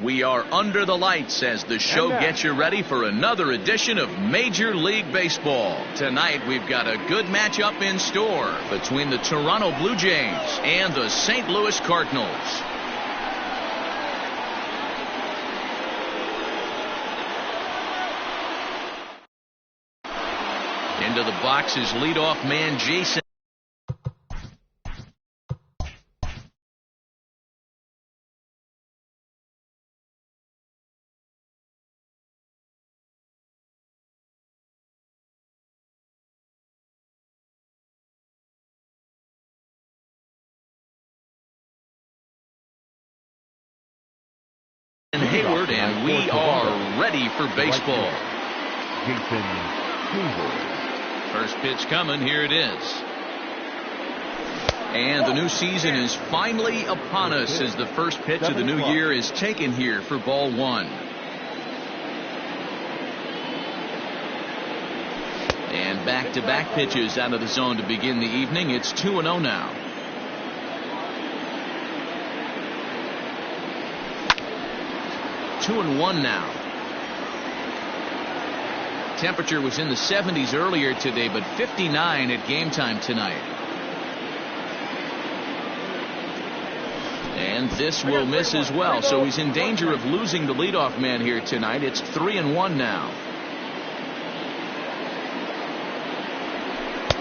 We are under the lights as the show gets you ready for another edition of Major League Baseball. Tonight we've got a good matchup in store between the Toronto Blue Jays and the St. Louis Cardinals. Into the box is leadoff man Jason. Hayward, and we are ready for baseball. Jason Hayward. First pitch coming. Here it is. And the new season is finally upon us as the first pitch of the new year is taken here for ball one. And back-to-back pitches out of the zone to begin the evening. It's 2-0 now. Two and one now. Temperature was in the 70s earlier today, but 59 at game time tonight. And this will miss as well, so he's in danger of losing the leadoff man here tonight. It's 3-1 now.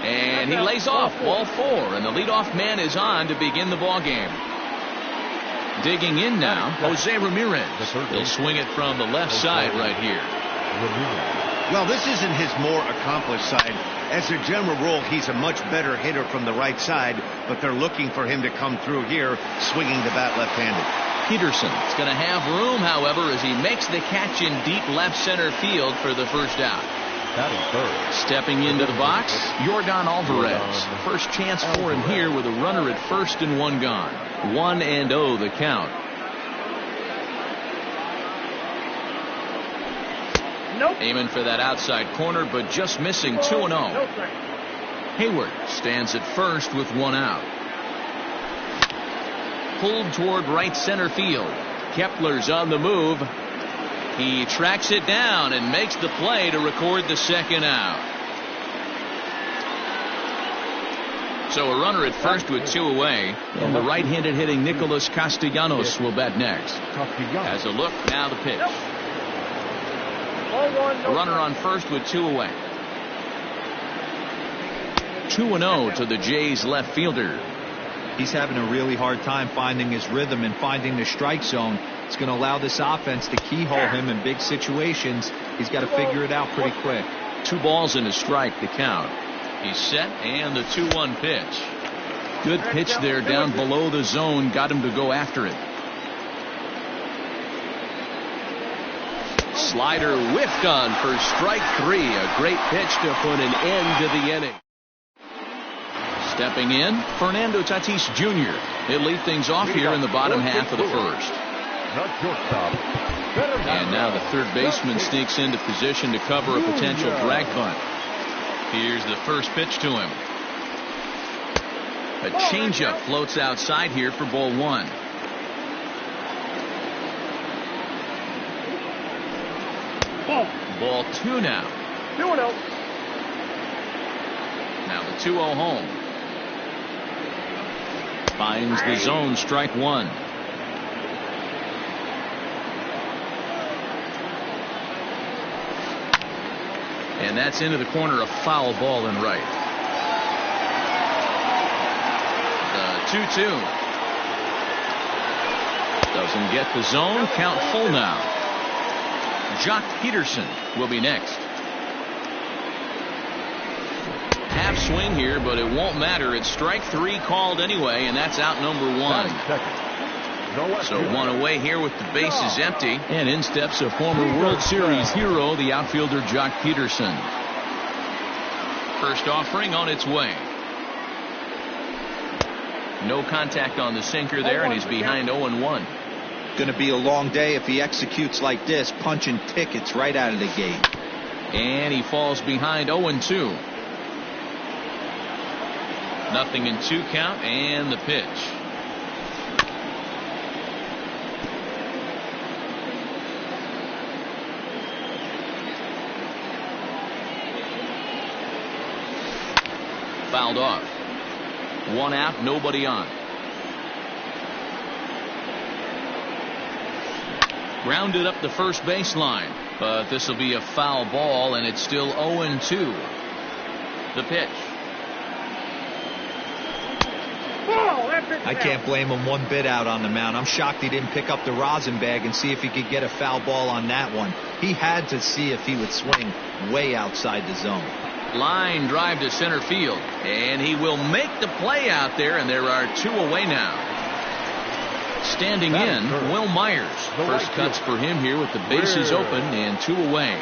And he lays off ball four, and the leadoff man is on to begin the ball game. Digging in now, Jose Ramirez. He'll swing it from the left side right here. Well, this isn't his more accomplished side. As a general rule, he's a much better hitter from the right side, but they're looking for him to come through here, swinging the bat left-handed. Peterson is going to have room, however, as he makes the catch in deep left center field for the first out. Stepping into the box, Yordan Alvarez. First chance for him here with a runner at first and one gone. 1-0 the count. Aiming for that outside corner, but just missing. 2-0. Hayward stands at first with one out. Pulled toward right center field. Kepler's on the move. He tracks it down and makes the play to record the second out. So a runner at first with two away, and the right-handed hitting Nicholas Castellanos will bat next. Has a look, now the pitch. A runner on first with two away. 2-0 to the Jays left fielder. He's having a really hard time finding his rhythm and finding the strike zone. It's going to allow this offense to keyhole him in big situations. He's got to figure it out pretty quick. 2 balls and a strike to count. He's set, and the 2-1 pitch. Good pitch there down below the zone. Got him to go after it. Slider whiffed on for strike 3. A great pitch to put an end to the inning. Stepping in, Fernando Tatis Jr. He'll lead things off here in the bottom half of the first. And now the third baseman sneaks into position to cover a potential drag bunt. Here's the first pitch to him. A changeup floats outside here for ball one. Ball 2 now. 2-0. Now the 2-0 home. Finds the zone, strike 1. And that's into the corner, a foul ball in right. The 2-2. Doesn't get the zone, count full now. Jock Peterson will be next. Half swing here, but it won't matter. It's strike 3 called anyway, and that's out number 1. So one away here with the bases empty. And in steps a former World Series hero, the outfielder Jock Peterson. First offering on its way. No contact on the sinker there, and he's behind 0-1. Going to be a long day if he executes like this, punching tickets right out of the gate. And he falls behind 0-2. Nothing in 2 count, and the pitch. fouled off. 1 out, nobody on. Grounded up the first baseline, but this will be a foul ball, and it's still 0-2. The pitch. I can't blame him one bit out on the mound. I'm shocked he didn't pick up the rosin bag and see if he could get a foul ball on that one. He had to see if he would swing way outside the zone. Line drive to center field, and he will make the play out there, and there are 2 away now. Standing in, Will Myers. First cuts for him here with the bases open and 2 away.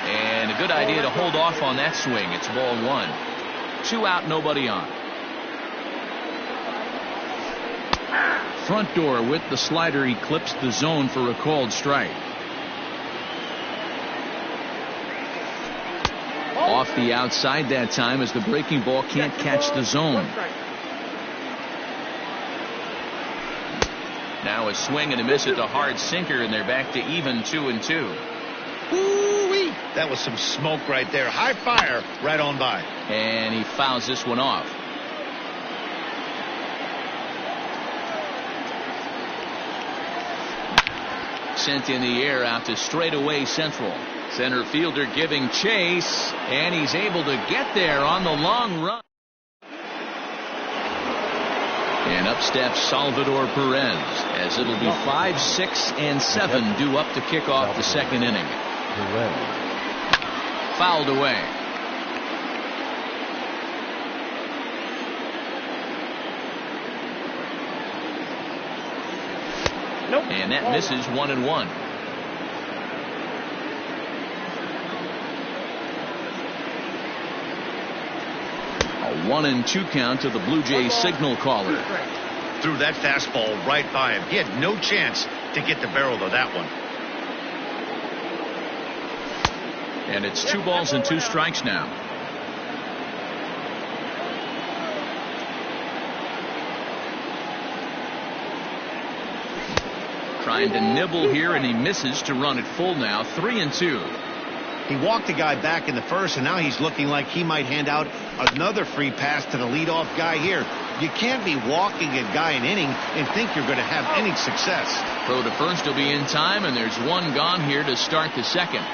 And a good idea to hold off on that swing. It's ball 1. 2 out, nobody on. Front door with the slider eclipsed the zone for a called strike. Off the outside that time as the breaking ball can't catch the zone. Now a swing and a miss at the hard sinker, and they're back to even 2-2. Ooh-wee. That was some smoke right there. High fire right on by. And he fouls this one off. Sent in the air out to straightaway central. Center fielder giving chase, and he's able to get there on the long run. And up steps Salvador Perez, as it'll be 5, 6, and 7 due up to kick off the second inning. Fouled away. And that misses 1-1. A 1-2 count to the Blue Jays signal caller. Threw that fastball right by him. He had no chance to get the barrel of that one. And it's 2 balls and 2 strikes now. Trying to nibble here, and he misses to run it full now. 3-2. He walked the guy back in the first, and now he's looking like he might hand out another free pass to the leadoff guy here. You can't be walking a guy an inning and think you're going to have any success. Throw to first will be in time, and there's 1 gone here to start the second.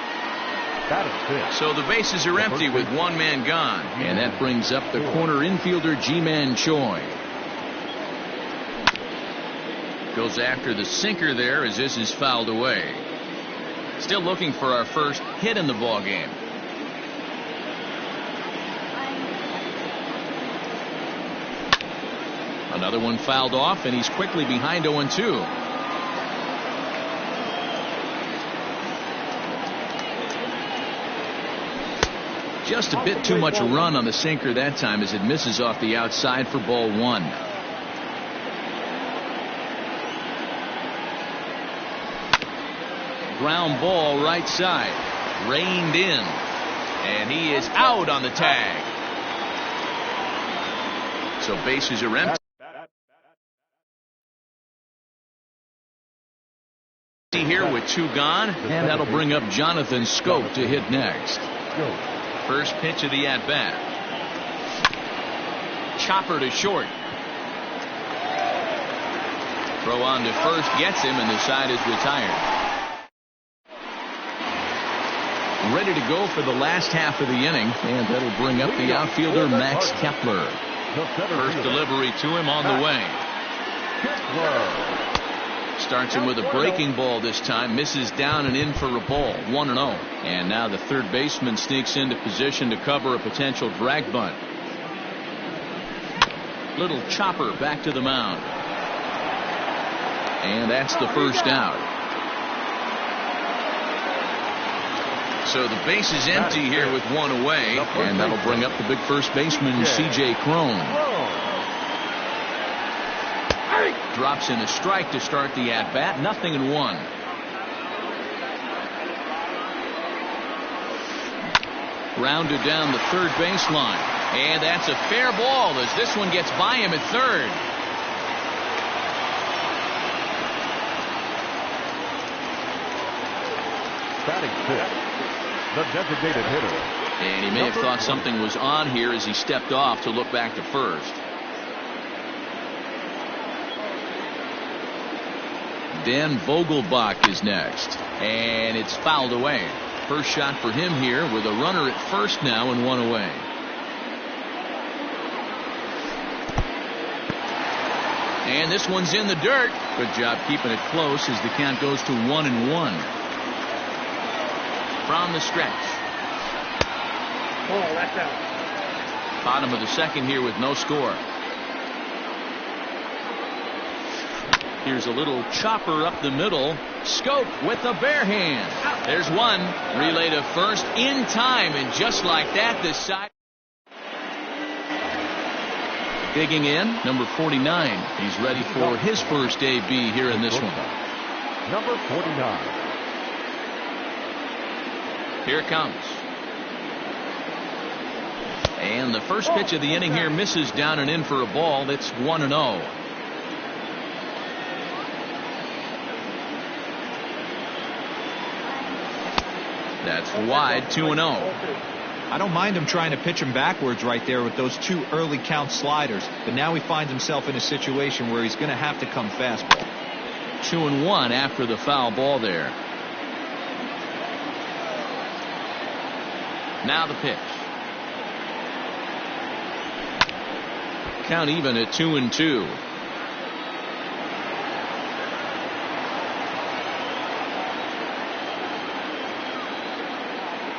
So the bases are empty with 1 man gone, and that brings up the corner infielder Ji-Man Choi. Goes after the sinker there as this is fouled away. Still looking for our first hit in the ball game. Another one fouled off, and he's quickly behind 0-2. Just a bit too much run on the sinker that time as it misses off the outside for ball 1. Ground ball right side. Reined in. And he is out on the tag. So bases are empty. Here with 2 gone. And that'll bring up Jonathan Schoop to hit next. First pitch of the at-bat. Chopper to short. Throw on to first gets him, and the side is retired. Ready to go for the last half of the inning, and that'll bring up the outfielder Max Kepler. First delivery to him on the way. Starts him with a breaking ball this time, misses down and in for a ball. 1-0. And now the third baseman sneaks into position to cover a potential drag bunt. Little chopper back to the mound. And that's the first out. So the base is empty here with 1 away, and that'll bring up the big first baseman C.J. Cron. Drops in a strike to start the at-bat. 0-1. Rounded down the third baseline, and that's a fair ball as this one gets by him at third. Batting fifth, the designated hitter, And he may have thought something was on here as he stepped off to look back to first. Dan Vogelbach is next. And it's fouled away. First shot for him here with a runner at first now and one away. And this one's in the dirt. Good job keeping it close as the count goes to 1-1. From the stretch. Oh, that's out. Bottom of the second here with no score. Here's a little chopper up the middle. Scope with the bare hand. There's one. Relay to first in time, and just like that, the side. Digging in, number 49. He's ready for his first AB here in this one. Number 49. Here it comes. And the first pitch of the inning here misses down and in for a ball. That's 1-0. That's wide, 2-0. I don't mind him trying to pitch him backwards right there with those two early count sliders, but now he finds himself in a situation where he's going to have to come fastball. 2-1 after the foul ball there. Now the pitch. Count even at 2-2.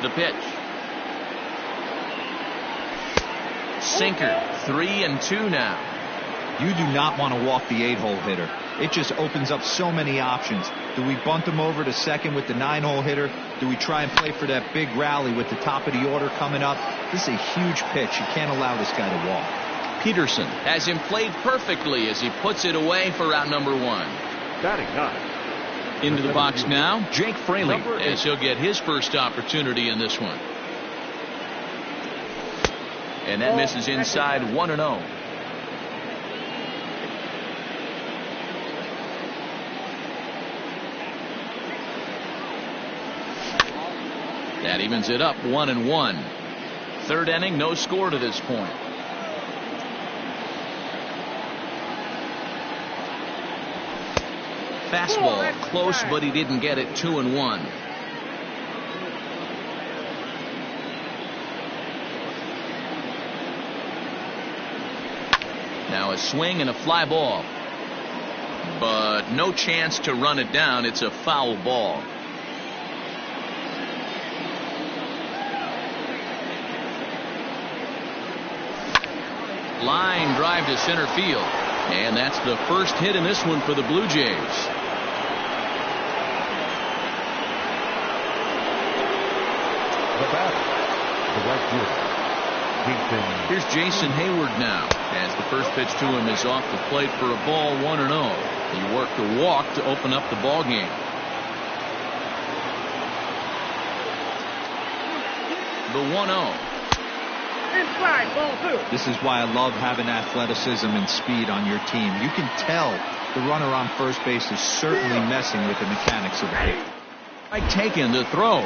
The pitch. Sinker. 3-2 now. You do not want to walk the 8-hole hitter. It just opens up so many options. Do we bunt him over to second with the 9-hole hitter? Do we try and play for that big rally with the top of the order coming up? This is a huge pitch. You can't allow this guy to walk. Peterson has him played perfectly as he puts it away for out number 1. Batting 9. Into the box now, Jake Fraley, as he'll get his first opportunity in this one. And that misses inside, 1-0. That evens it up, 1-1. Third inning, no score to this point. Fastball close, but he didn't get it. 2-1. Now a swing and a fly ball, but no chance to run it down. It's a foul ball. Line drive to center field, and that's the first hit in this one for the Blue Jays. The batter, the right fielder, Here's Jason Hayward now, as the first pitch to him is off the plate for a ball, 1-0. He worked a walk to open up the ball game. The 1-0. Inside, ball 2. This is why I love having athleticism and speed on your team. You can tell the runner on first base is certainly messing with the mechanics of the pitch. Mike taken the throw.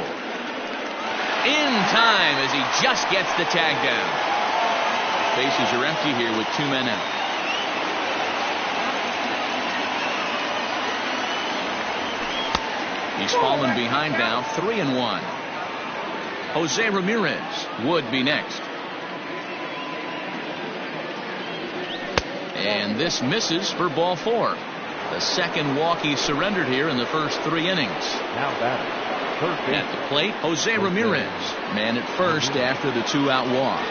In time as he just gets the tag down. Bases are empty here with 2 men out. He's fallen behind now, 3-1. Jose Ramirez would be next. And this misses for ball 4. The second walk he surrendered here in the first 3 innings. Now batting. At the plate, Jose Ramirez. Man at first after the 2-out walk.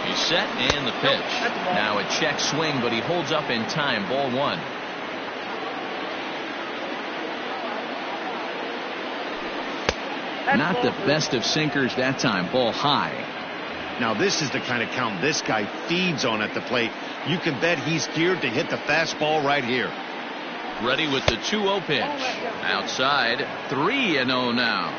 He's set and the pitch. Now a check swing, but he holds up in time. Ball 1. Not the best of sinkers that time. Ball high. Now this is the kind of count this guy feeds on at the plate. You can bet he's geared to hit the fastball right here. Ready with the 2-0 pitch. Outside, 3-0 now.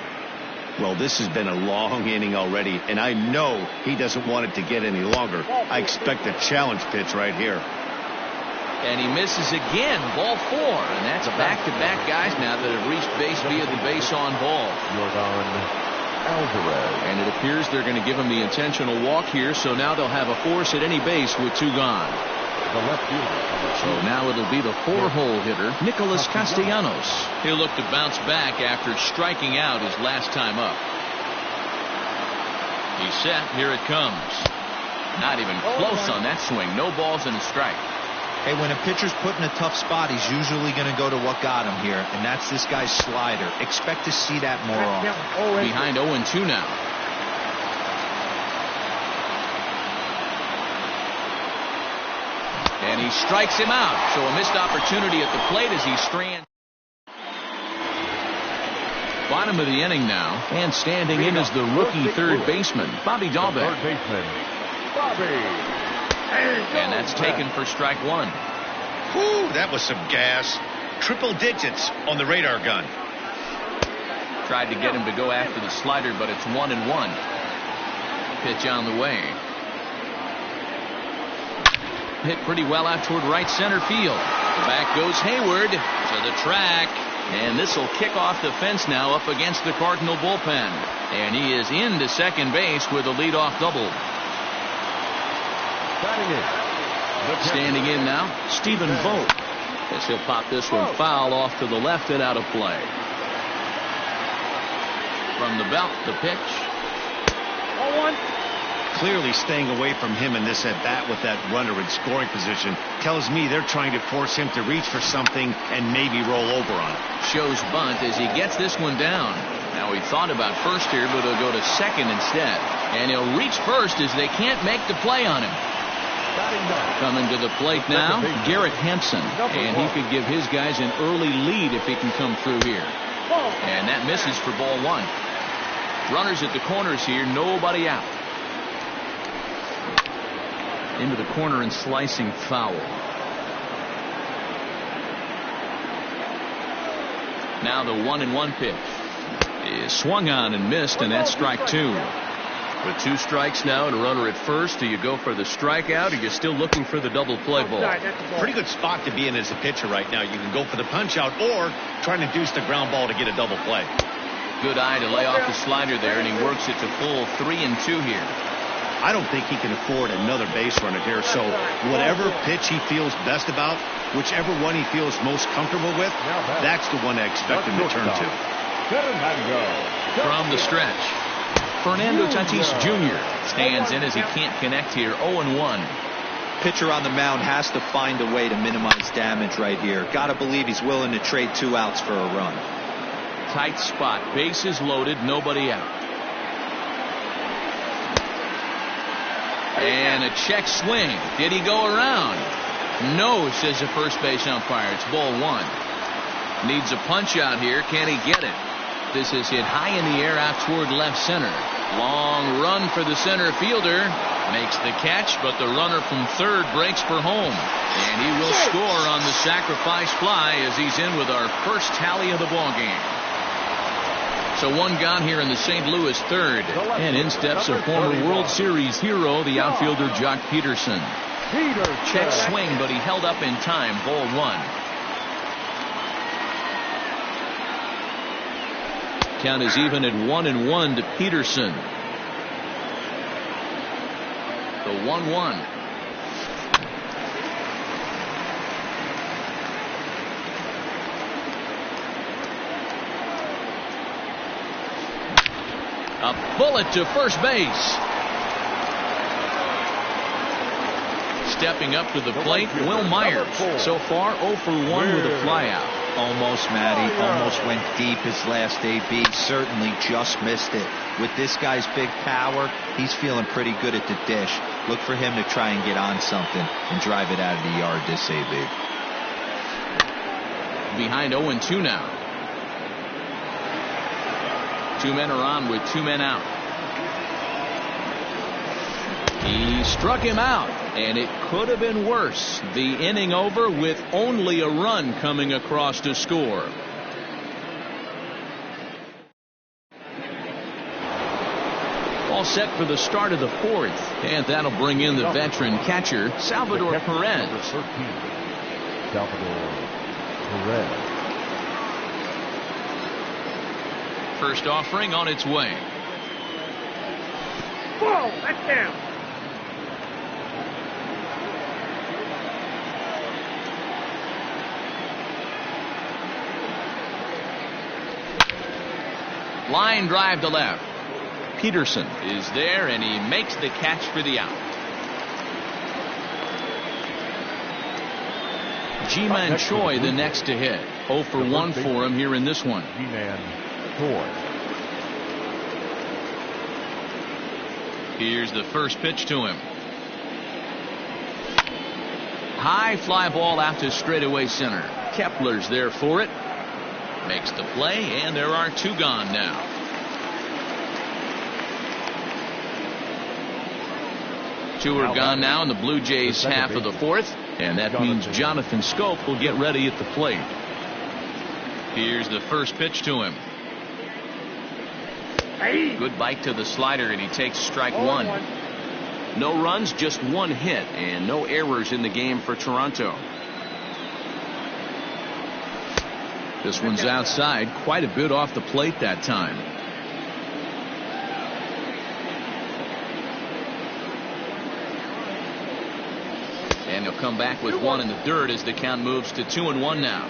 Well, this has been a long inning already, and I know he doesn't want it to get any longer. I expect a challenge pitch right here. And he misses again. Ball 4. And that's back-to-back guys now that have reached base via the base on ball. Alvarez. And it appears they're going to give him the intentional walk here, so now they'll have a force at any base with 2 gone. The left fielder. So now it'll be the 4-hole hitter, Nicholas Castellanos. He'll look to bounce back after striking out his last time up. He's set. Here it comes. Not even close on that swing. No balls and a strike. Hey, when a pitcher's put in a tough spot, he's usually going to go to what got him here, and that's this guy's slider. Expect to see that more often. Behind 0-2 now. And he strikes him out. So a missed opportunity at the plate as he strands. Bottom of the inning now, and standing in is the rookie third baseman, Bobby Dalbec. Third baseman, Bobby. And that's taken for strike 1. Whew, that was some gas. Triple digits on the radar gun. Tried to get him to go after the slider, but it's 1-1. Pitch on the way. Hit pretty well out toward right center field. Back goes Hayward to the track. And this will kick off the fence now up against the Cardinal bullpen. And he is into second base with a leadoff double. Standing in now, Stephen Vogt, as he'll pop this one foul off to the left and out of play. From the belt, the pitch. 0-1. Clearly staying away from him in this at-bat with that runner in scoring position tells me they're trying to force him to reach for something and maybe roll over on it. Shows bunt as he gets this one down. Now he thought about first here, but he'll go to second instead. And he'll reach first as they can't make the play on him. Coming to the plate now, Garrett Hampson. And he could give his guys an early lead if he can come through here. And that misses for ball 1. Runners at the corners here, nobody out. Into the corner and slicing foul. Now the 1-1 pitch is swung on and missed, and that's strike 2. With 2 strikes now and a runner at first, do you go for the strikeout, or are you still looking for the double play ball? Pretty good spot to be in as a pitcher right now. You can go for the punch out or trying to deuce the ground ball to get a double play. Good eye to lay off the slider there, and he works it to full 3-2 here. I don't think he can afford another base runner here, so whatever pitch he feels best about, whichever one he feels most comfortable with, that's the one I expect him to turn to. From the stretch, Fernando Tatis Jr. stands in as he can't connect here. 0-1. Pitcher on the mound has to find a way to minimize damage right here. Gotta believe he's willing to trade 2 outs for a run. Tight spot, bases loaded, nobody out. And a check swing. Did he go around? No, says the first base umpire. It's ball 1. Needs a punch out here. Can he get it? This is hit high in the air out toward left center. Long run for the center fielder. Makes the catch, but the runner from third breaks for home. And he will score on the sacrifice fly as he's in with our first tally of the ballgame. So 1 gone here in the St. Louis third. And in steps a former World Series hero, the outfielder Jock Peterson. Check swing, but he held up in time. Ball 1. Count is even at 1-1 to Peterson. The 1-1. A bullet to first base. Stepping up to the plate, Will Myers. So far 0 for 1 with a flyout. Almost, Matty. Almost went deep his last AB. Certainly just missed it. With this guy's big power, he's feeling pretty good at the dish. Look for him to try and get on something and drive it out of the yard this AB. Behind 0-2 now. 2 men are on with 2 men out. He struck him out, and it could have been worse. The inning over with only a run coming across to score. All set for the start of the 4th, and that'll bring in the veteran catcher, Salvador Perez. Salvador Perez. First offering on its way. Ball. That's down. Line drive to left. Peterson is there, and he makes the catch for the out. Ji-Man Choi the next to hit. 0 for 1 for him here in this one. Ji-Man Choi. Here's the first pitch to him. High fly ball out to straightaway center. Kepler's there for it. Makes the play, and there are 2 gone now. Two are gone now in the Blue Jays half of the 4th, and that means Jonathan Schoop will get ready at the plate. Here's the first pitch to him. Good bite to the slider, and he takes strike 1. No runs, just 1 hit, and no errors in the game for Toronto. This one's outside, quite a bit off the plate that time. And he'll come back with 1 in the dirt as the count moves to 2-1 now.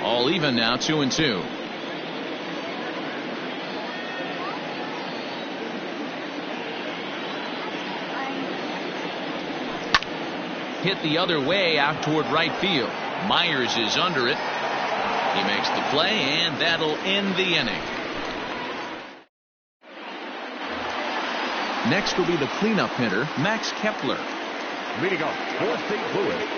All even now, 2-2. Hit the other way out toward right field. Myers is under it. He makes the play, and that'll end the inning. Next will be the cleanup hitter, Max Kepler. Leading off for St. Louis.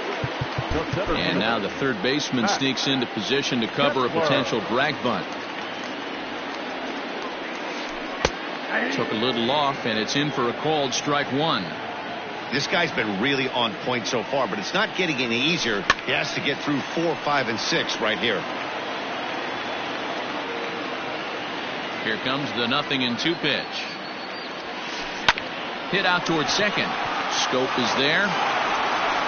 And now the third baseman sneaks into position to cover a potential drag bunt. Took a little off, and it's in for a called strike 1. This guy's been really on point so far, but it's not getting any easier. He has to get through 4, 5, and 6 right here. Here comes the 0-2 pitch. Hit out towards second. Schoop is there.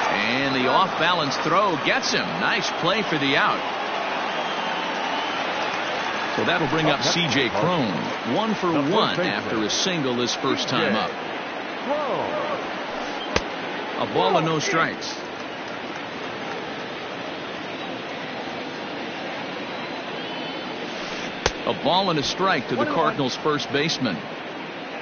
And the off-balance throw gets him. Nice play for the out. So that'll bring up C.J. Cron. 1 for 1 after a single his first time up. A ball and no strikes. A ball and a strike to the Cardinals' first baseman.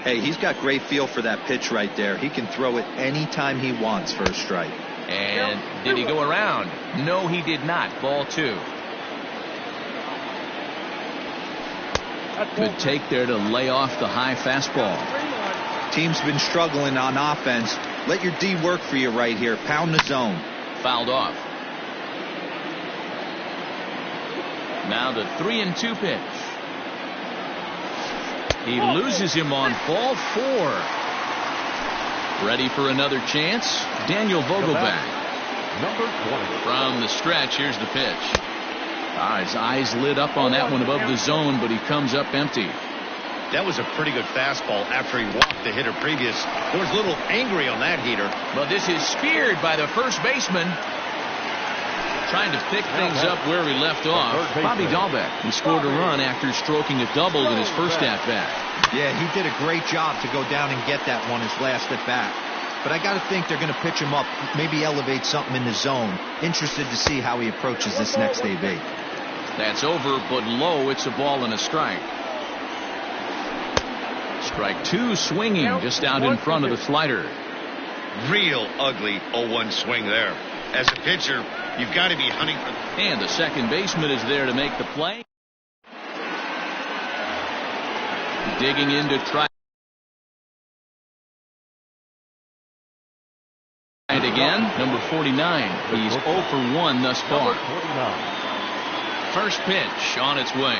Hey, he's got great feel for that pitch right there. He can throw it anytime he wants for a strike. And did he go around? No, he did not. Ball 2. Good take there to lay off the high fastball. Team's been struggling on offense. Let your D work for you right here. Pound the zone. Fouled off. Now the 3-2 pitch. He loses him on ball 4. Ready for another chance? Daniel Vogelbach. Number 20. From the stretch, here's the pitch. His eyes lit up on that one above the zone, but he comes up empty. That was a pretty good fastball after he walked the hitter previous. He was a little angry on that heater. But this is speared by the first baseman. Trying to pick things up where he left off. Bobby Dahlbeck. He scored a run after stroking a double in his first at-bat. Yeah, he did a great job to go down and get that one his last at-bat. But I got to think they're going to pitch him up, maybe elevate something in the zone. Interested to see how he approaches this next AB. That's over, but low. It's a ball and a strike. Strike 2 swinging just out in front of the slider. Real ugly 0-1 swing there. As a pitcher, you've got to be hunting for. And the second baseman is there to make the play. Digging in to try it again. Number 49. He's 0 for 1 thus far. First pitch on its way.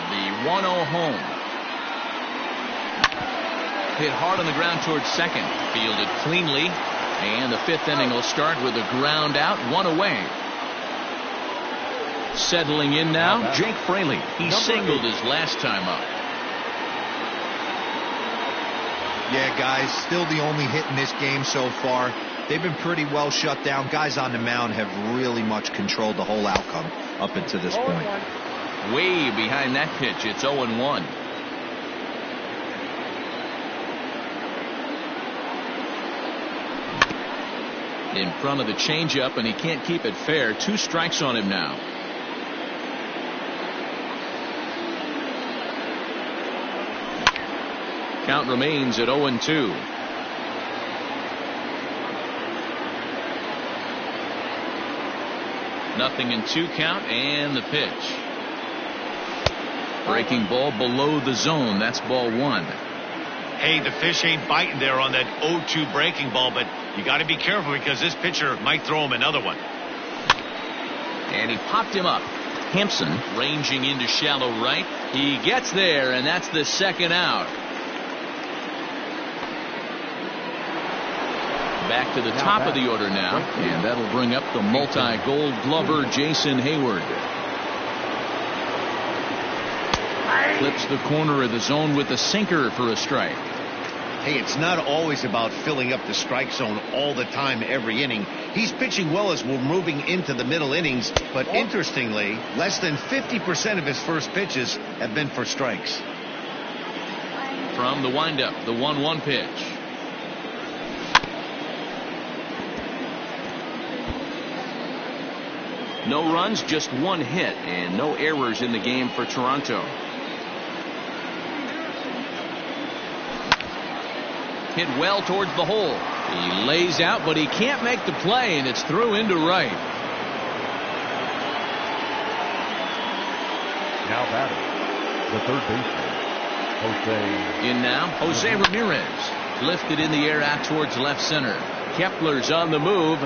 The 1-0 home. Hit hard on the ground towards second. Fielded cleanly. And the 5th inning will start with a ground out, 1 away. Settling in now, Jake Fraley. He singled his last time up. Yeah, guys, still the only hit in this game so far. They've been pretty well shut down. Guys on the mound have really much controlled the whole outcome up until this point. Way behind that pitch. It's 0-1. In front of the changeup, and he can't keep it fair. 2 strikes on him now. Count remains at 0-2. Nothing in 2 count, and the pitch. Breaking ball below the zone. That's ball 1. Hey, the fish ain't biting there on that 0-2 breaking ball, but you got to be careful because this pitcher might throw him another one. And he popped him up. Hampson ranging into shallow right. He gets there, and that's the 2nd out. Back to the top of the order now, and that'll bring up the multi-gold glover Jason Hayward. Clips the corner of the zone with the sinker for a strike. Hey, it's not always about filling up the strike zone all the time every inning. He's pitching well as we're moving into the middle innings, but interestingly, less than 50% of his first pitches have been for strikes. From the windup, the 1-1 pitch. No runs, just 1 hit, and no errors in the game for Toronto. Hit well towards the hole. He lays out, but he can't make the play, and it's through into right. Now batting, the third baseman, Jose. In now, Jose Ramirez. Lifted in the air out towards left center. Kepler's on the move.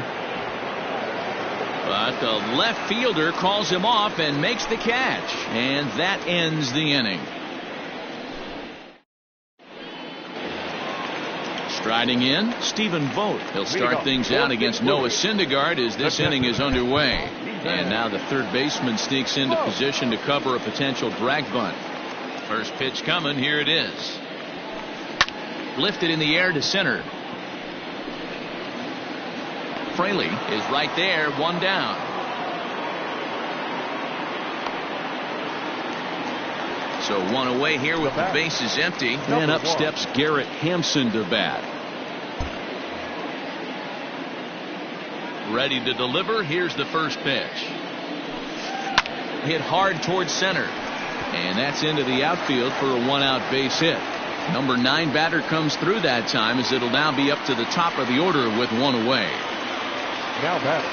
But the left fielder calls him off and makes the catch. And that ends the inning. Striding in, Stephen Vogt. He'll start things out against Noah Syndergaard as this inning is underway. And now the third baseman sneaks into position to cover a potential drag bunt. First pitch coming. Here it is. Lifted in the air to center. Fraley is right there, 1 down. So 1 away here with the bases empty. And up steps Garrett Hampson to bat. Ready to deliver. Here's the first pitch. Hit hard towards center. And that's into the outfield for a 1-out base hit. Number 9 batter comes through that time as it'll now be up to the top of the order with 1 away. Now batting,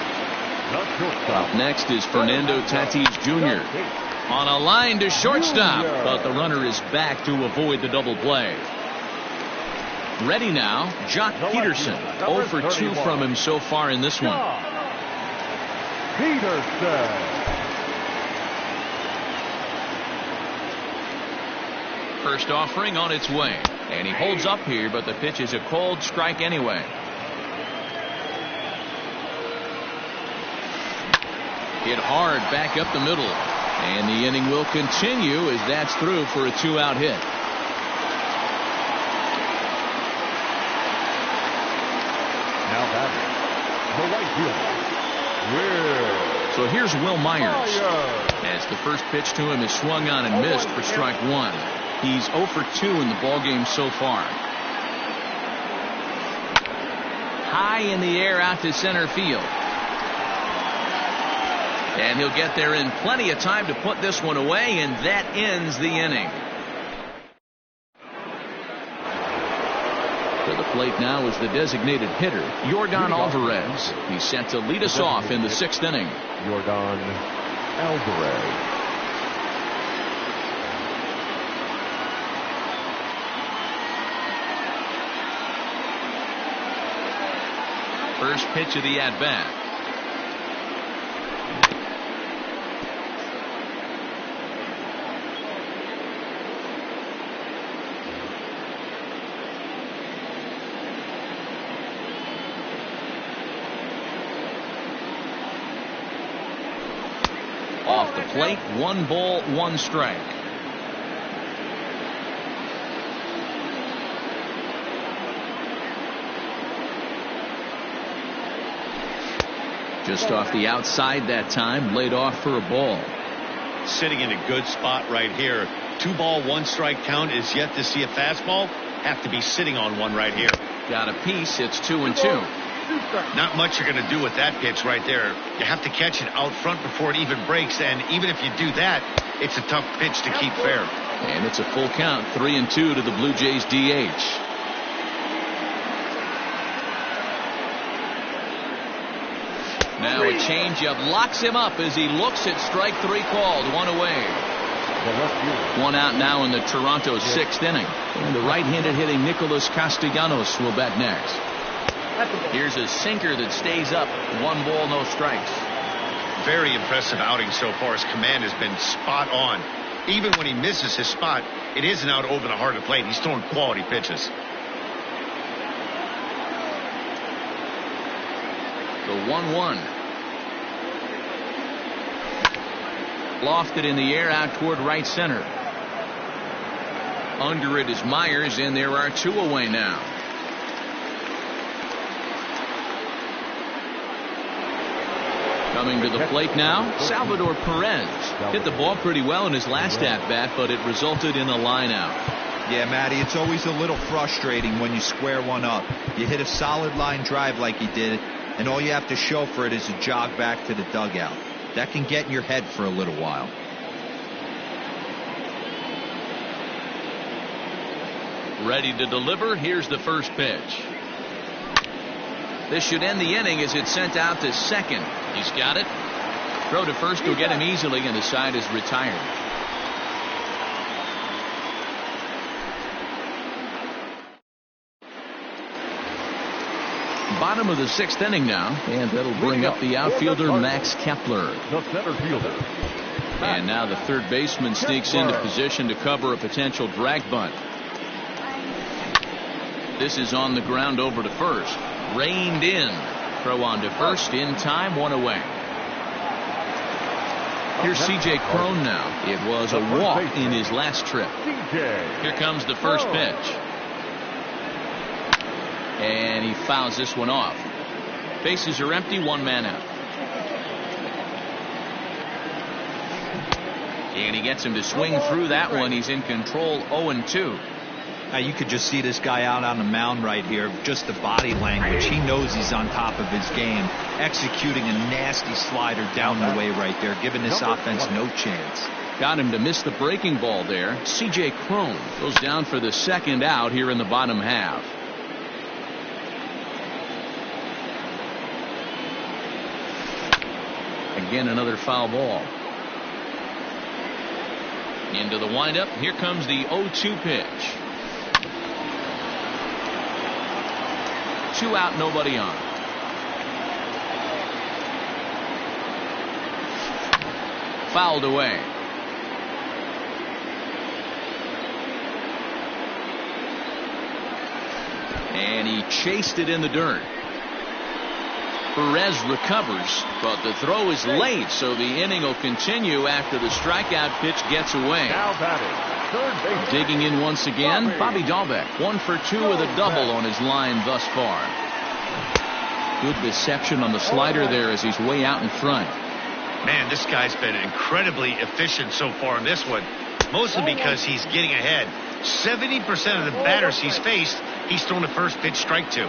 Up next is Fernando Tatis Jr. On a line to shortstop, but the runner is back to avoid the double play. Ready now, Jock Peterson. 0 for 2 from him so far in this one. Peterson. First offering on its way. And he holds up here, but the pitch is a cold strike anyway. Hit hard back up the middle. And the inning will continue as that's through for a 2-out hit. Now batting, the right fielder, So here's Will Myers. As the first pitch to him is swung on and missed for strike 1. He's 0 for 2 in the ballgame so far. High in the air out to center field. And he'll get there in plenty of time to put this one away, and that ends the inning. To the plate now is the designated hitter, Yordan Alvarez. He's set to lead us off in the 6th inning. Yordan Alvarez. First pitch of the at-bat. Off the plate, 1 ball, 1 strike. Just off the outside that time, laid off for a ball. Sitting in a good spot right here. 2-ball, 1-strike count is yet to see a fastball. Have to be sitting on one right here. Got a piece. It's 2-2. Not much you're going to do with that pitch right there. You have to catch it out front before it even breaks, and even if you do that, it's a tough pitch to keep fair. And it's a full count, 3-2 to the Blue Jays DH. Now a changeup locks him up as he looks at strike 3 called. 1 away. One out now in the Toronto 6th inning. And the right-handed hitting Nicholas Castellanos will bat next. Here's a sinker that stays up. 1 ball, no strikes. Very impressive outing so far. His command has been spot on. Even when he misses his spot, it isn't out over the heart of the plate. He's throwing quality pitches. The 1-1. Lofted in the air out toward right center. Under it is Myers, and there are 2 away now. Coming to the plate now, Salvador Perez. Hit the ball pretty well in his last at-bat, but it resulted in a line-out. Yeah, Matty, it's always a little frustrating when you square one up. You hit a solid line drive like he did, and all you have to show for it is a jog back to the dugout. That can get in your head for a little while. Ready to deliver. Here's the first pitch. This should end the inning as it's sent out to second. He's got it. Throw to first will get him easily, and the side is retired. Bottom of the 6th inning now, and that'll bring up the outfielder Max Kepler. The center fielder. And now the third baseman sneaks into position to cover a potential drag bunt. This is on the ground over to first. Reined in. Throw on to first in time. 1 away. Here's C.J. Cron now. It was a walk in his last trip. Here comes the first pitch. And he fouls this one off. Bases are empty, 1 man out. And he gets him to swing through that one. He's in control, 0-2. Now you could just see this guy out on the mound right here. Just the body language. He knows he's on top of his game. Executing a nasty slider down the way right there. Giving this offense no chance. Got him to miss the breaking ball there. C.J. Cron goes down for the second out here in the bottom half. Again, another foul ball. Into the windup. Here comes the 0-2 pitch. 2 out, nobody on. Fouled away. And he chased it in the dirt. Perez recovers, but the throw is late, so the inning will continue after the strikeout pitch gets away. Now batting, third base. Digging in once again, Bobby Dahlbeck. 1 for 2 with a double on his line thus far. Good deception on the slider there as he's way out in front. Man, this guy's been incredibly efficient so far in this one, mostly because he's getting ahead. 70% of the batters he's faced, he's thrown a first pitch strike to.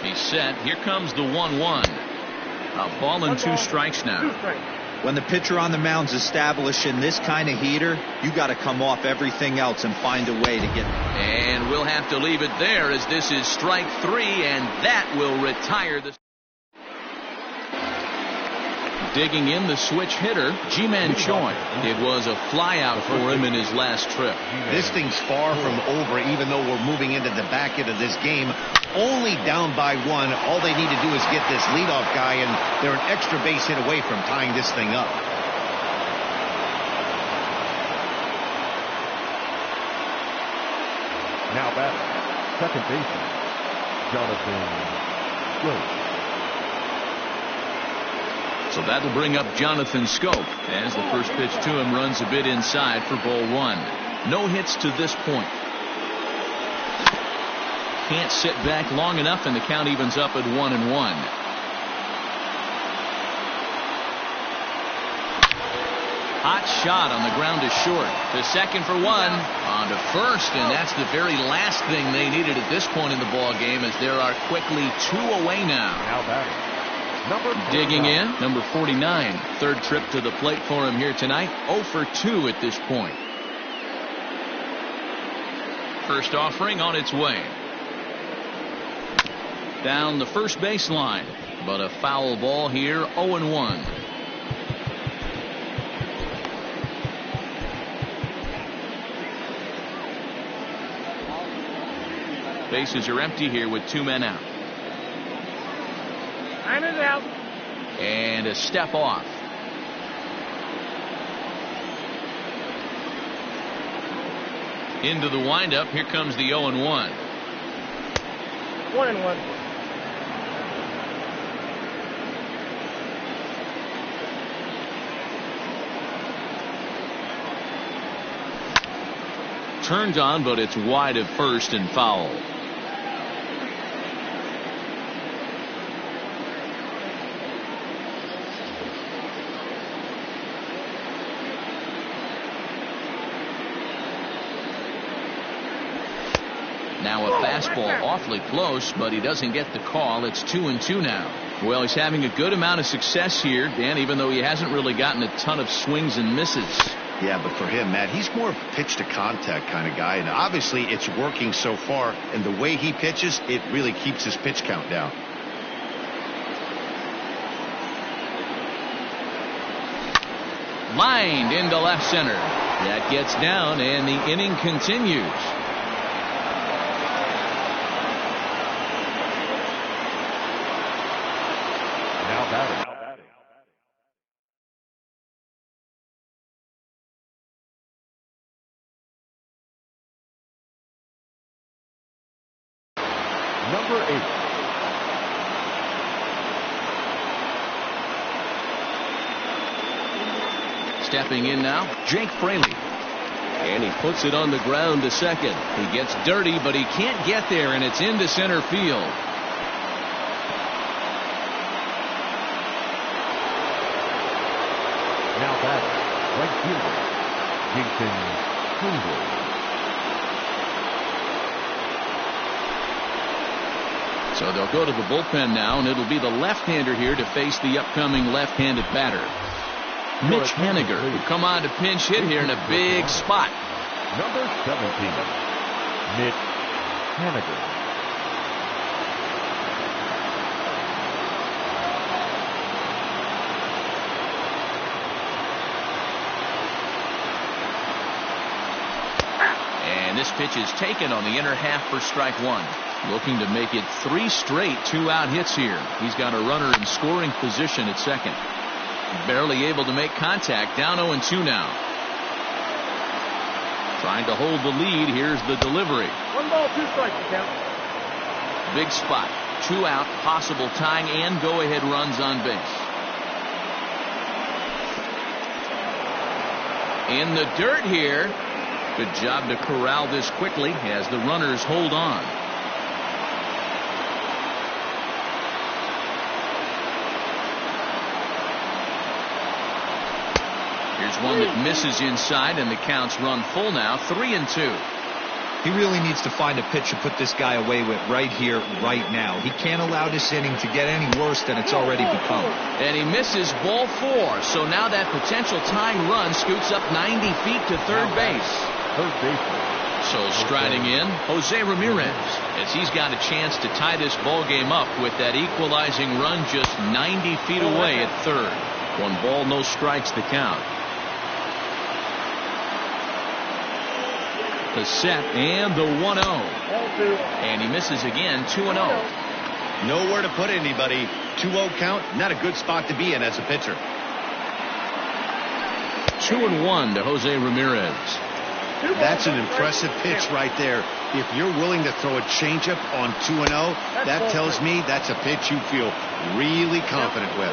He's set. Here comes the 1-1. A ball and 2 strikes now. When the pitcher on the mound's establishing this kind of heater, you got to come off everything else and find a way to get. And we'll have to leave it there as this is strike 3, and that will retire the. Digging in the switch hitter, Ji-Man Choi. It was a flyout for him in his last trip. This thing's far from over, even though we're moving into the back end of this game. Only down by 1. All they need to do is get this leadoff guy, and they're an extra base hit away from tying this thing up. Now batting, second baseman, Jonathan Schoop. So that'll bring up Jonathan Schoop as the first pitch to him runs a bit inside for ball 1. No hits to this point. Can't sit back long enough, and the count evens up at 1-1. Hot shot on the ground to short. To second for one. On to first, and that's the very last thing they needed at this point in the ball game, as there are quickly 2 away now. Now batting. Digging in, number 49. Third trip to the plate for him here tonight. 0 for 2 at this point. First offering on its way. Down the first baseline, but a foul ball here. 0-1. Bases are empty here with 2 men out. Time is out. And a step off. Into the windup. Here comes the 0-1. 1-1. Turned on, but it's wide of first and foul. Now a fastball awfully close, but he doesn't get the call. It's 2-2 now. Well, he's having a good amount of success here, Dan, even though he hasn't really gotten a ton of swings and misses. Yeah, but for him, Matt, he's more of a pitch to contact kind of guy, and obviously it's working so far, and the way he pitches, it really keeps his pitch count down. Lined into left center. That gets down, and the inning continues. Now batting. Number 8. Stepping in now, Jake Fraley. And he puts it on the ground to second. He gets dirty, but he can't get there, and it's into center field. Now batting. Right fielder. Jason Kringle. So they'll go to the bullpen now, and it'll be the left-hander here to face the upcoming left-handed batter. Mitch Haniger, who come on to pinch hit here in a big spot. Number 17. Mitch Haniger. And this pitch is taken on the inner half for strike 1. Looking to make it 3 straight 2-out hits here. He's got a runner in scoring position at second. Barely able to make contact. Down 0-2 now. Trying to hold the lead. Here's the delivery. 1 ball, 2 strikes, count. Big spot. 2 out. Possible tying and go-ahead runs on base. In the dirt here. Good job to corral this quickly as the runners hold on. Here's one that misses inside, and the count's run full now. 3-2. He really needs to find a pitch to put this guy away with right here, right now. He can't allow this inning to get any worse than it's already become. And he misses ball 4. So now that potential tying run scoots up 90 feet to third base. Third baseman. So striding in, Jose Ramirez, as he's got a chance to tie this ball game up with that equalizing run just 90 feet away at third. 1 ball, no strikes the count. The set and the 1-0. And he misses again. 2-0. Nowhere to put anybody. 2-0 count. Not a good spot to be in as a pitcher. 2-1 to Jose Ramirez. That's an impressive pitch right there. If you're willing to throw a changeup on 2-0, that tells me that's a pitch you feel really confident with.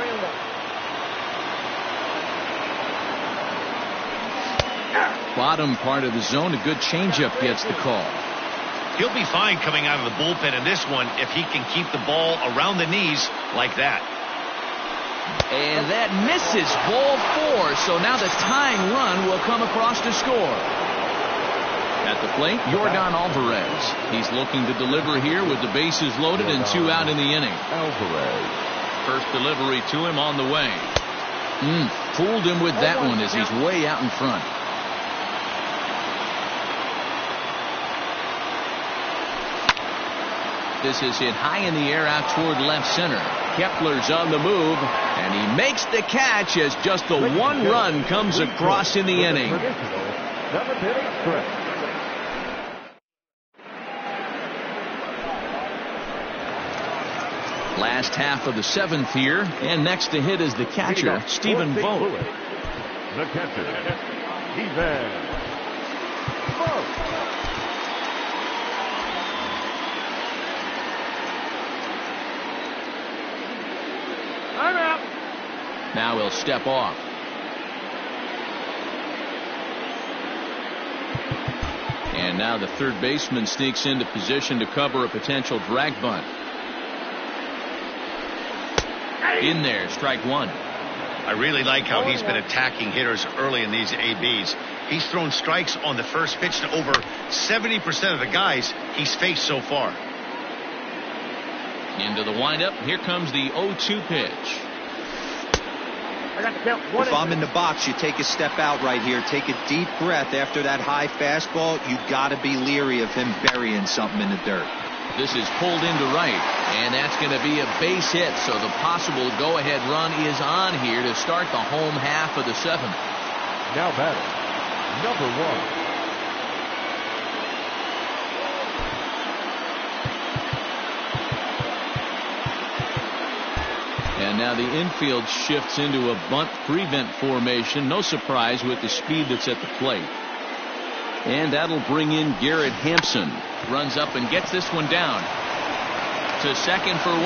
Bottom part of the zone, a good changeup gets the call. He'll be fine coming out of the bullpen in this one if he can keep the ball around the knees like that. And that misses ball 4. So now the tying run will come across to score. At the plate, Yordan Alvarez. He's looking to deliver here with the bases loaded and 2 out in the inning. Alvarez. First delivery to him on the way. Fooled him with that one as he's way out in front. This is hit high in the air out toward left center. Kepler's on the move, and he makes the catch as just the 1 run comes across in the inning. Last half of the 7th here, and next to hit is the catcher, Stephen Vogt. The catcher, Stephen Vogt. I'm out. Now he'll step off. And now the third baseman sneaks into position to cover a potential drag bunt. In there, strike 1. I really like how he's been attacking hitters early in these ABs. He's thrown strikes on the first pitch to over 70% of the guys he's faced so far. Into the windup. Here comes the 0-2 pitch. I got to count. If I'm in the box, you take a step out right here. Take a deep breath after that high fastball. You got to be leery of him burying something in the dirt. This is pulled into right, and that's going to be a base hit, so the possible go-ahead run is on here to start the home half of the 7th. Now batting, number 1. And now the infield shifts into a bunt prevent formation. No surprise with the speed that's at the plate. And that'll bring in Garrett Hampson. Runs up and gets this one down to second for 1.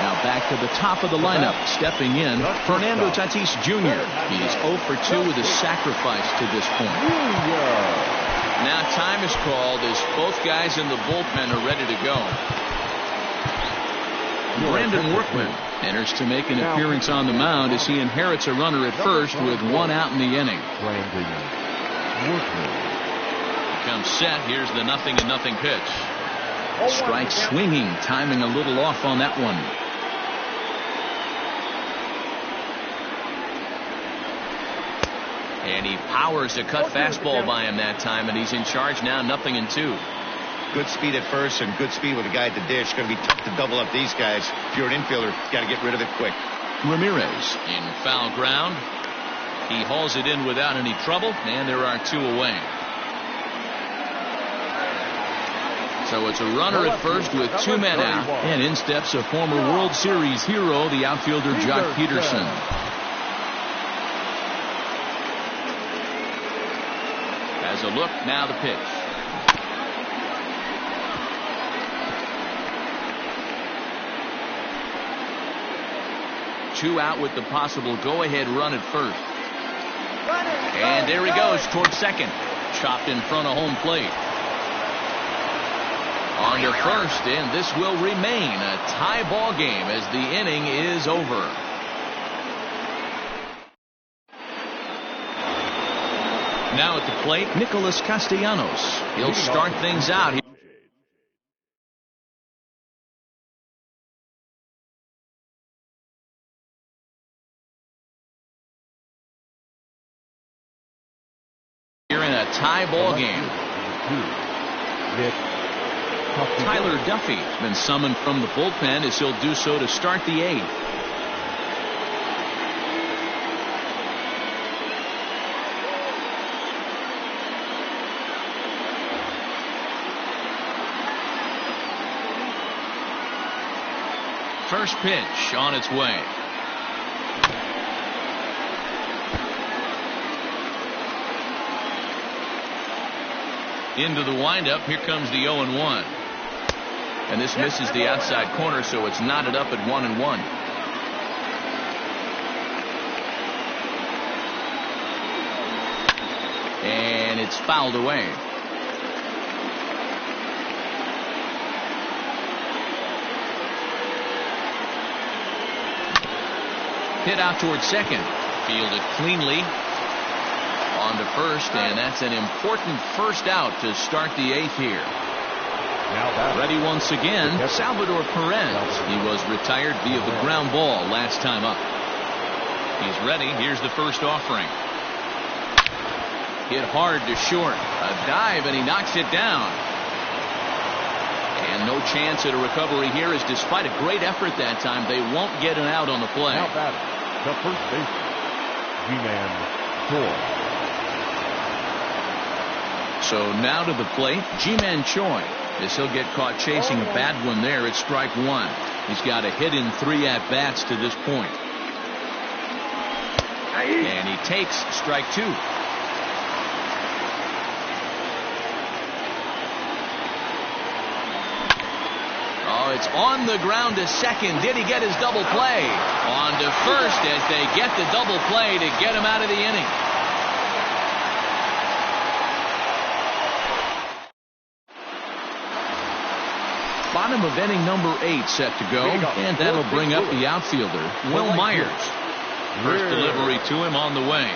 Now back to the top of the lineup. Stepping in, Fernando Tatis Jr. He's 0 for 2 with a sacrifice to this point. Now time is called as both guys in the bullpen are ready to go. Brandon Workman enters to make an appearance on the mound as he inherits a runner at first with 1 out in the inning. Brandon Workman. Comes set. Here's the 0-0 pitch. Strike swinging, timing a little off on that one. And he powers a cut fastball by him that time, and he's in charge now, 0-2. Good speed at first and good speed with a guy at the dish. Going to be tough to double up these guys. If you're an infielder, you got to get rid of it quick. Ramirez in foul ground. He hauls it in without any trouble, and there are 2 away. So it's a runner at first with 2 men out, and in steps a former World Series hero, the outfielder Jock Peterson. As a look, now the pitch. Two out with the possible go-ahead run at first. And there he goes towards second. Chopped in front of home plate. On to first, and this will remain a tie ball game as the inning is over. Now at the plate, Nicholas Castellanos. He'll start things out here. Tie ball game. Tyler Duffy been summoned from the bullpen as he'll do so to start the 8th. First pitch on its way. Into the windup. Here comes the 0-1. And this misses the outside corner, so it's knotted up at 1-1. And it's fouled away. Hit out towards second. Fielded cleanly. On to first, and that's an important first out to start the 8th here. Ready once again, Salvador Perez. He was retired via the ground ball last time up. He's ready. Here's the first offering. Hit hard to short. A dive, and he knocks it down. And no chance at a recovery here, as despite a great effort that time, they won't get an out on the play. Now batting, the first baseman, Ji-Man Choi. So now to the plate, Ji-Man Choi, as he'll get caught chasing a bad one there at strike 1. He's got a hit in 3 at-bats to this point. And he takes strike 2. Oh, it's on the ground to second. Did he get his double play? On to first as they get the double play to get him out of the inning. Bottom of inning number 8 set to go, and that'll bring up the outfielder, Will Myers. First delivery to him on the way.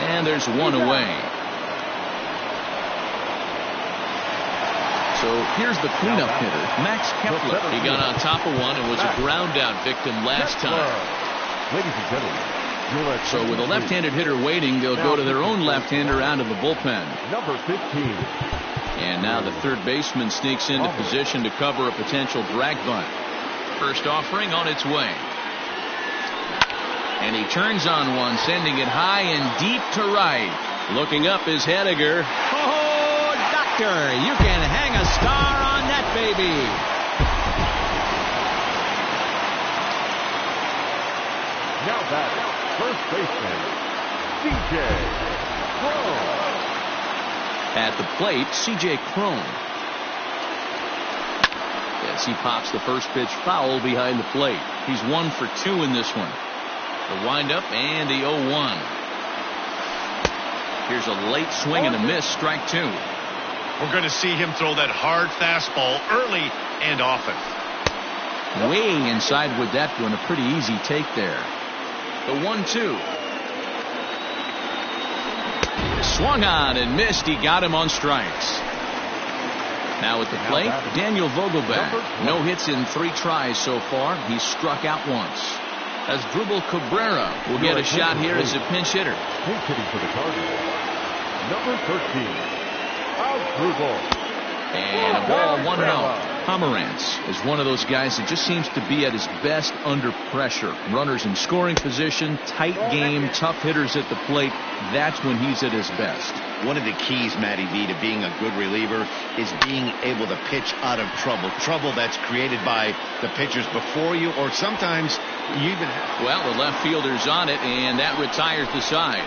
And there's one away. So here's the cleanup hitter, Max Kepler. He got on top of one and was a ground out victim last time. Ladies and gentlemen, so with a left-handed hitter waiting, they'll go to their own left-hander out of the bullpen. Number 15. And now the third baseman sneaks into position to cover a potential drag bunt. First offering on its way. And he turns on one, sending it high and deep to right. Looking up is Hediger. Oh, doctor, you can hang a star on that baby. Now batting, first baseman, C.J. Cron. At the plate, C.J. Cron. As he pops the first pitch foul behind the plate. He's 1 for 2 in this one. The windup and the 0-1. Here's a late swing and a miss, strike 2. We're going to see him throw that hard fastball early and often. Way inside with that one, a pretty easy take there. The 1-2. Swung on and missed. He got him on strikes. Now at the plate, Daniel Vogelbach. No hits in 3 tries so far. He's struck out once. As Asdrubal Cabrera will get a shot here as a pinch hitter. Pinch hitting for the Cardinals. Number 13, Asdrubal. And a ball 1-0. Pomeranz is one of those guys that just seems to be at his best under pressure. Runners in scoring position, tight game, tough hitters at the plate. That's when he's at his best. One of the keys, Matty V, to being a good reliever is being able to pitch out of trouble. Trouble that's created by the pitchers before you, or sometimes you even have. Well, the left fielder's on it, and that retires the side.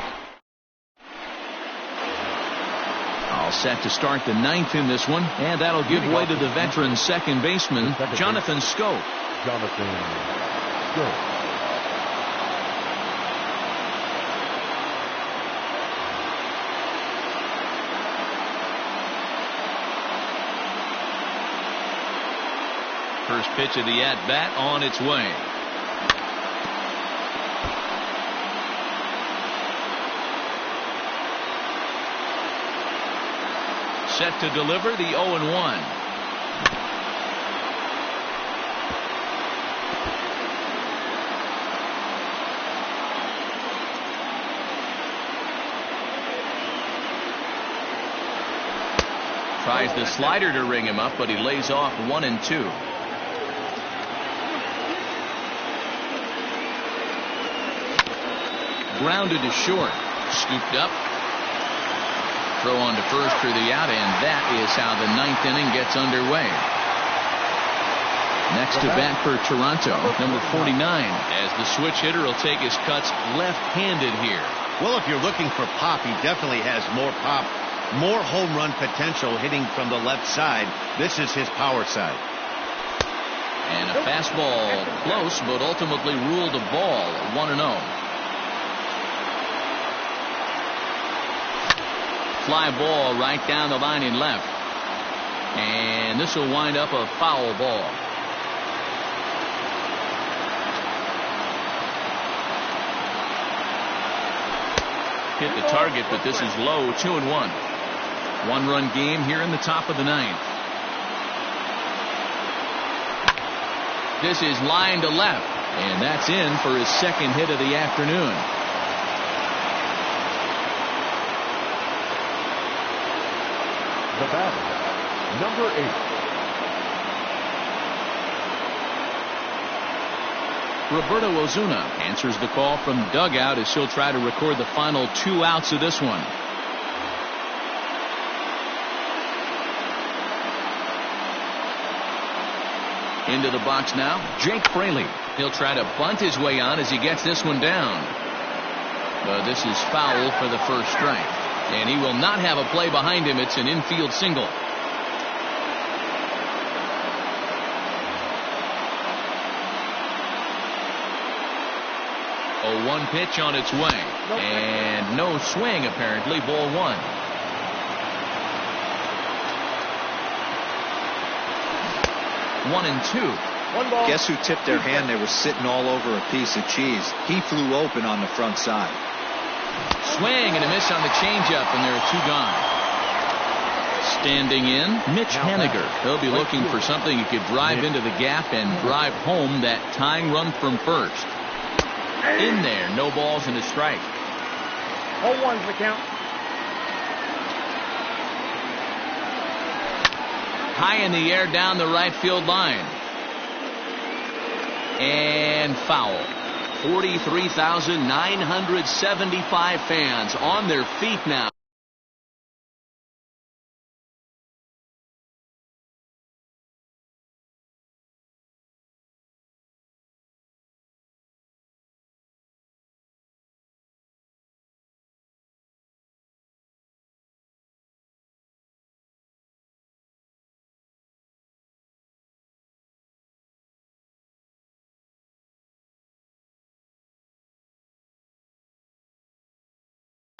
All set to start the 9th in this one, and that'll give way to the veteran second baseman, Jonathan Schoop. Jonathan Schoop. First pitch of the at-bat on its way. Set to deliver the 0-1. Tries the slider to ring him up, but he lays off 1-2. Grounded to short. Scooped up. Throw on to first for the out, and that is how the 9th inning gets underway. Next to bat for Toronto, number 49, as the switch hitter will take his cuts left-handed here. Well, if you're looking for pop, he definitely has more pop, more home run potential hitting from the left side. This is his power side. And a fastball close, but ultimately ruled a ball, 1-0. Fly ball right down the line in left. And this will wind up a foul ball. Hit the target, but this is low. 2-1. One-run game here in the top of the ninth. This is line to left, and that's in for his second hit of the afternoon. The batter, number 8. Roberto Ozuna answers the call from dugout as he'll try to record the final 2 outs of this one. Into the box now, Jake Fraley. He'll try to bunt his way on as he gets this one down. But this is foul for the first strike. And he will not have a play behind him. It's an infield single. A 1 pitch on its way. And no swing apparently. Ball 1. One and two. One ball. Guess who tipped their hand? They were sitting all over a piece of cheese. He flew open on the front side. Swing and a miss on the changeup, and there are 2 gone. Standing in, Mitch Haniger. He'll be looking for something he could drive into the gap and drive home that tying run from first. In there, no balls and a strike. 0-1's the count. High in the air down the right field line. And foul. 43,975 fans on their feet now.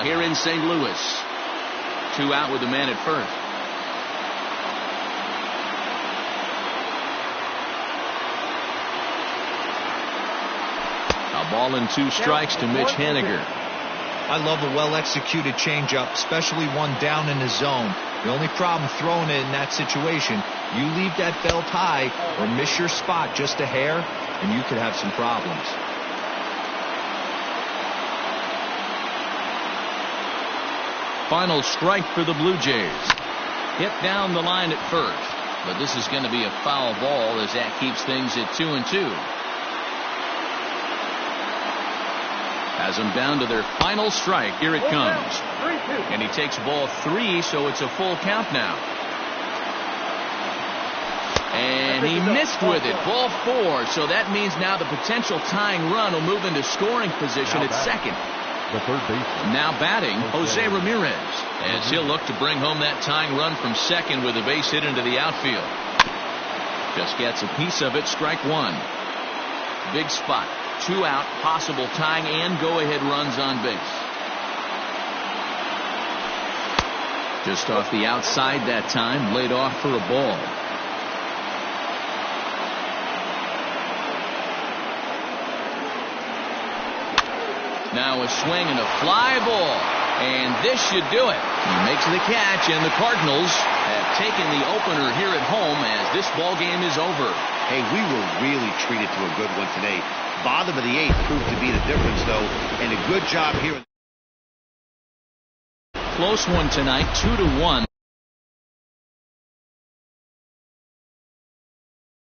Here in St. Louis. 2 out with the man at first. A ball and 2 strikes to Mitch Haniger. I love a well-executed changeup, especially one down in the zone. The only problem throwing it in that situation, you leave that belt high or miss your spot just a hair, and you could have some problems. Final strike for the Blue Jays. Hit down the line at first, but this is going to be a foul ball as that keeps things at 2-2. Has them down to their final strike. Here it comes. And he takes ball 3, so it's a full count now. And he missed with it. Ball 4, so that means now the potential tying run will move into scoring position at second. The third baseman. Now batting, Jose Ramirez, as he'll look to bring home that tying run from second with a base hit into the outfield. Just gets a piece of it. Strike 1. Big spot. 2 out, possible tying and go-ahead runs on base. Just off the outside that time, laid off for a ball. Now a swing and a fly ball. And this should do it. He makes the catch, and the Cardinals have taken the opener here at home as this ball game is over. Hey, we were really treated to a good one today. Bottom of the 8th proved to be the difference, though, and a good job here. Close one tonight, 2-1.